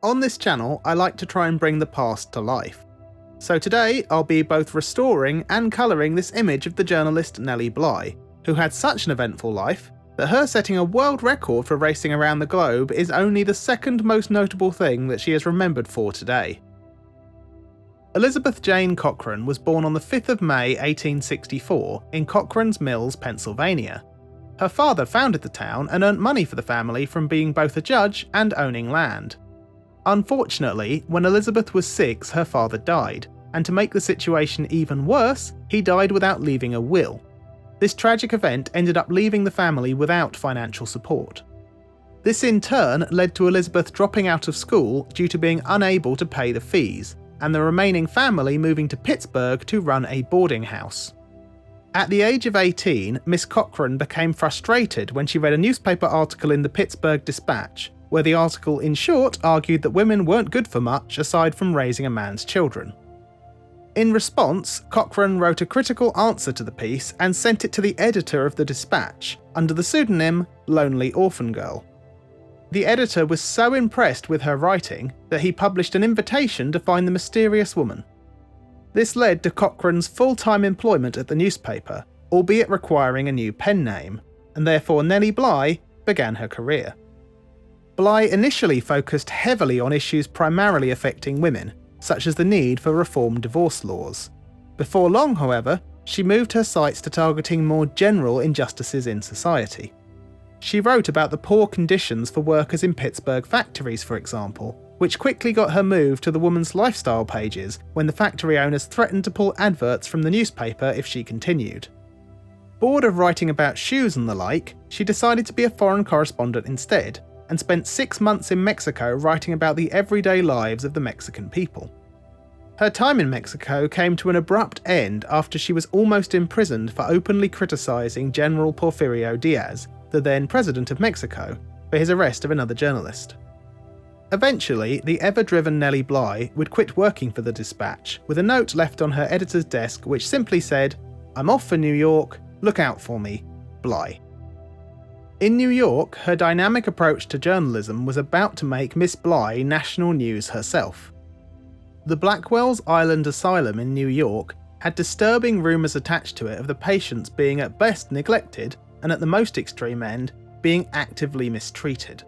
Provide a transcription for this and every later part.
On this channel, I like to try and bring the past to life. So today, I'll be both restoring and colouring this image of the journalist Nellie Bly, who had such an eventful life that her setting a world record for racing around the globe is only the second most notable thing that she is remembered for today. Elizabeth Jane Cochran was born on the 5th of May 1864 in Cochran's Mills, Pennsylvania. Her father founded the town and earned money for the family from being both a judge and owning land. Unfortunately, when Elizabeth was 6, her father died, and to make the situation even worse, he died without leaving a will. This tragic event ended up leaving the family without financial support. This in turn led to Elizabeth dropping out of school due to being unable to pay the fees, and the remaining family moving to Pittsburgh to run a boarding house. At the age of 18, Miss Cochran became frustrated when she read a newspaper article in the Pittsburgh Dispatch, where the article in short argued that women weren't good for much aside from raising a man's children. In response, Cochran wrote a critical answer to the piece and sent it to the editor of the Dispatch, under the pseudonym Lonely Orphan Girl. The editor was so impressed with her writing that he published an invitation to find the mysterious woman. This led to Cochran's full-time employment at the newspaper, albeit requiring a new pen name, and therefore Nellie Bly began her career. Bly initially focused heavily on issues primarily affecting women, such as the need for reformed divorce laws. Before long, however, she moved her sights to targeting more general injustices in society. She wrote about the poor conditions for workers in Pittsburgh factories, for example, which quickly got her moved to the woman's lifestyle pages when the factory owners threatened to pull adverts from the newspaper if she continued. Bored of writing about shoes and the like, she decided to be a foreign correspondent instead, and spent 6 months in Mexico writing about the everyday lives of the Mexican people. Her time in Mexico came to an abrupt end after she was almost imprisoned for openly criticising General Porfirio Diaz, the then president of Mexico, for his arrest of another journalist. Eventually, the ever-driven Nellie Bly would quit working for the Dispatch, with a note left on her editor's desk which simply said, "I'm off for New York, look out for me, Bly." In New York, her dynamic approach to journalism was about to make Miss Bly national news herself. The Blackwell's Island Asylum in New York had disturbing rumours attached to it of the patients being at best neglected and at the most extreme end, being actively mistreated.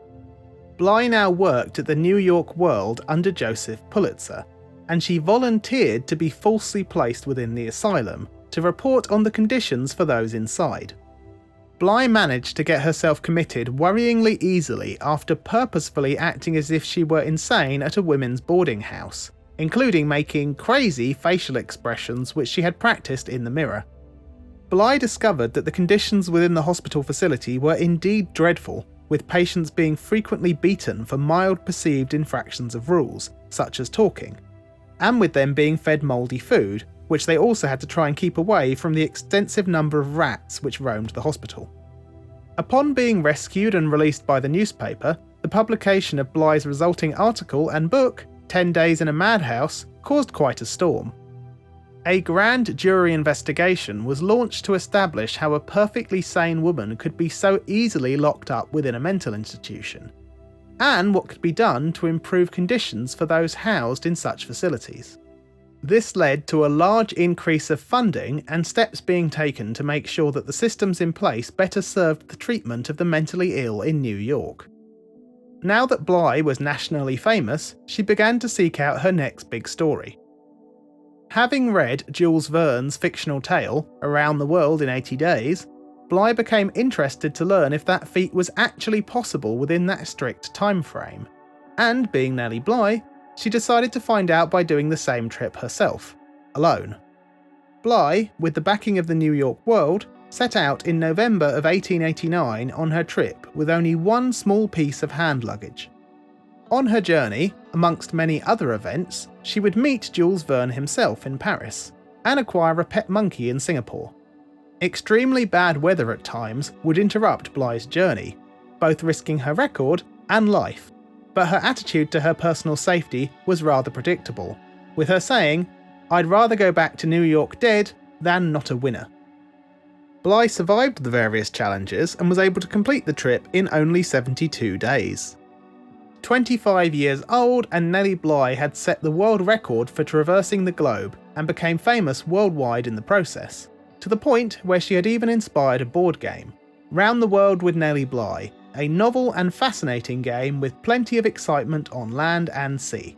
Bly now worked at the New York World under Joseph Pulitzer, and she volunteered to be falsely placed within the asylum to report on the conditions for those inside. Bly managed to get herself committed worryingly easily after purposefully acting as if she were insane at a women's boarding house, including making crazy facial expressions which she had practiced in the mirror. Bly discovered that the conditions within the hospital facility were indeed dreadful, with patients being frequently beaten for mild perceived infractions of rules, such as talking, and with them being fed mouldy food, which they also had to try and keep away from the extensive number of rats which roamed the hospital. Upon being rescued and released by the newspaper, the publication of Bly's resulting article and book, 10 Days in a Madhouse, caused quite a storm. A grand jury investigation was launched to establish how a perfectly sane woman could be so easily locked up within a mental institution, and what could be done to improve conditions for those housed in such facilities. This led to a large increase of funding and steps being taken to make sure that the systems in place better served the treatment of the mentally ill in New York. Now that Bly was nationally famous, she began to seek out her next big story. Having read Jules Verne's fictional tale, Around the World in 80 Days, Bly became interested to learn if that feat was actually possible within that strict time frame, and being Nellie Bly, she decided to find out by doing the same trip herself, alone. Bly, with the backing of the New York World, set out in November of 1889 on her trip with only one small piece of hand luggage. On her journey, amongst many other events, she would meet Jules Verne himself in Paris, and acquire a pet monkey in Singapore. Extremely bad weather at times would interrupt Bly's journey, both risking her record and life, but her attitude to her personal safety was rather predictable, with her saying, "I'd rather go back to New York dead than not a winner." Bly survived the various challenges and was able to complete the trip in only 72 days. 25 years old, and Nellie Bly had set the world record for traversing the globe and became famous worldwide in the process, to the point where she had even inspired a board game, Round the World with Nellie Bly, a novel and fascinating game with plenty of excitement on land and sea.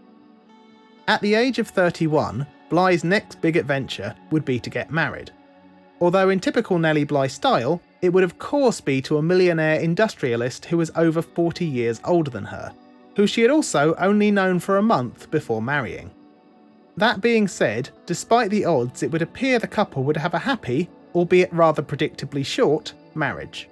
At the age of 31, Bly's next big adventure would be to get married. Although in typical Nellie Bly style, it would of course be to a millionaire industrialist who was over 40 years older than her, who she had also only known for a month before marrying. That being said, despite the odds, it would appear the couple would have a happy, albeit rather predictably short, marriage.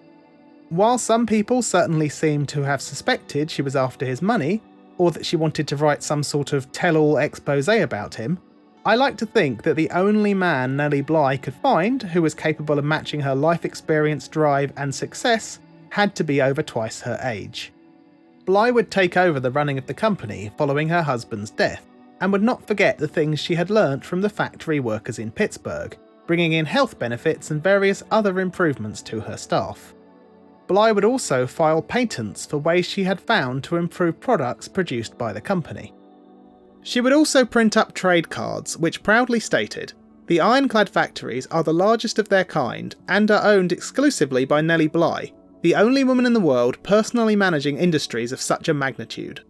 While some people certainly seem to have suspected she was after his money, or that she wanted to write some sort of tell-all exposé about him, I like to think that the only man Nellie Bly could find who was capable of matching her life experience, drive and success had to be over twice her age. Bly would take over the running of the company following her husband's death, and would not forget the things she had learnt from the factory workers in Pittsburgh, bringing in health benefits and various other improvements to her staff. Bly would also file patents for ways she had found to improve products produced by the company. She would also print up trade cards which proudly stated, "The ironclad factories are the largest of their kind and are owned exclusively by Nellie Bly, the only woman in the world personally managing industries of such a magnitude."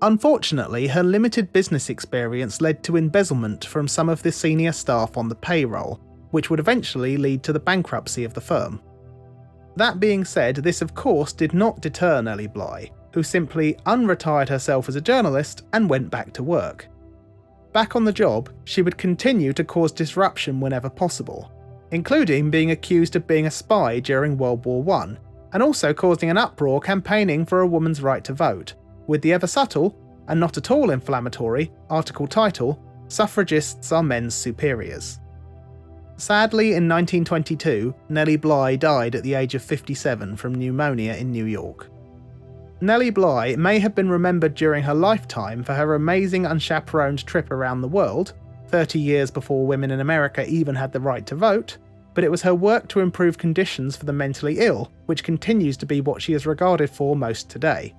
Unfortunately, her limited business experience led to embezzlement from some of the senior staff on the payroll, which would eventually lead to the bankruptcy of the firm. That being said, this of course did not deter Nellie Bly, who simply unretired herself as a journalist and went back to work. Back on the job, she would continue to cause disruption whenever possible, including being accused of being a spy during World War I, and also causing an uproar campaigning for a woman's right to vote, with the ever subtle, and not at all inflammatory, article title, "Suffragists are Men's Superiors." Sadly, in 1922, Nellie Bly died at the age of 57 from pneumonia in New York. Nellie Bly may have been remembered during her lifetime for her amazing unchaperoned trip around the world, 30 years before women in America even had the right to vote, but it was her work to improve conditions for the mentally ill which continues to be what she is regarded for most today.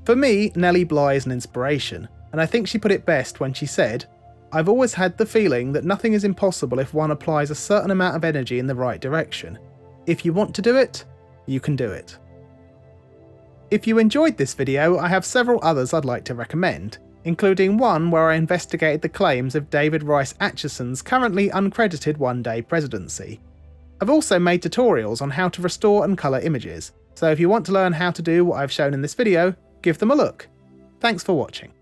For me, Nellie Bly is an inspiration, and I think she put it best when she said, "I've always had the feeling that nothing is impossible if one applies a certain amount of energy in the right direction. If you want to do it, you can do it." If you enjoyed this video, I have several others I'd like to recommend, including one where I investigated the claims of David Rice Atchison's currently uncredited one-day presidency. I've also made tutorials on how to restore and colour images, so if you want to learn how to do what I've shown in this video, give them a look. Thanks for watching.